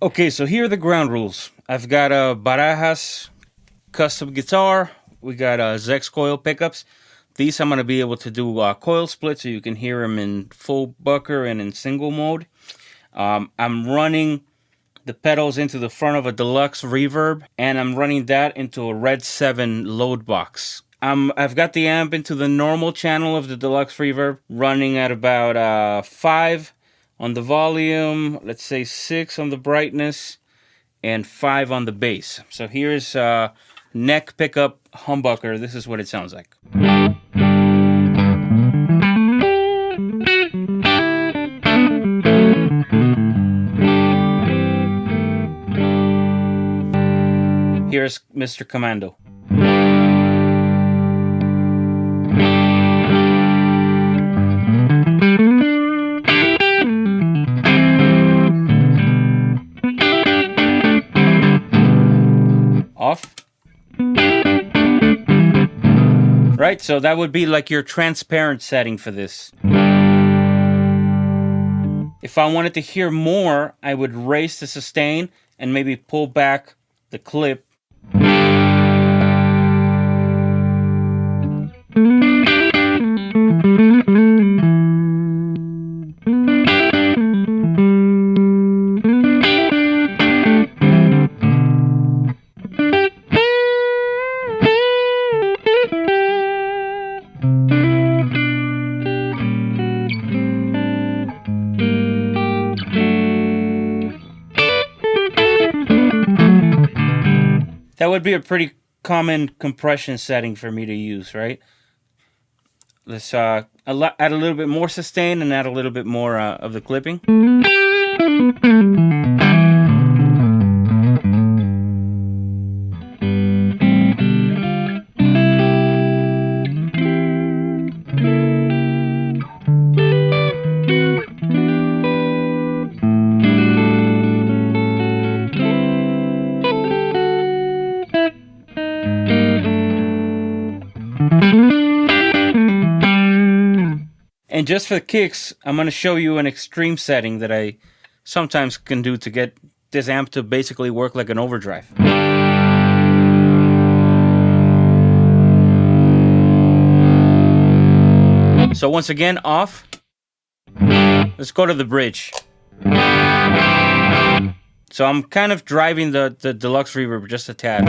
Okay, so here are the ground rules. I've got a Barajas custom guitar. We got Zex coil pickups. These I'm going to be able to do coil split so you can hear them in full bucker and in single mode. I'm running the pedals into the front of a deluxe reverb, and I'm running that into a Red 7 load box. I've got the amp into the normal channel of the deluxe reverb, running at about 5 on the volume, let's say 6 on the brightness, and 5 on the bass. So here's neck pickup humbucker. This is what it sounds like. Here's Mr. Commando. Off. Right, so that would be like your transparent setting for this. If I wanted to hear more, I would raise the sustain and maybe pull back the clip. That would be a pretty common compression setting for me to use, right? Let's add a little bit more sustain and add a little bit more of the clipping. And just for the kicks, I'm going to show you an extreme setting that I sometimes can do to get this amp to basically work like an overdrive. So once again, off. Let's go to the bridge. So I'm kind of driving the deluxe reverb just a tad.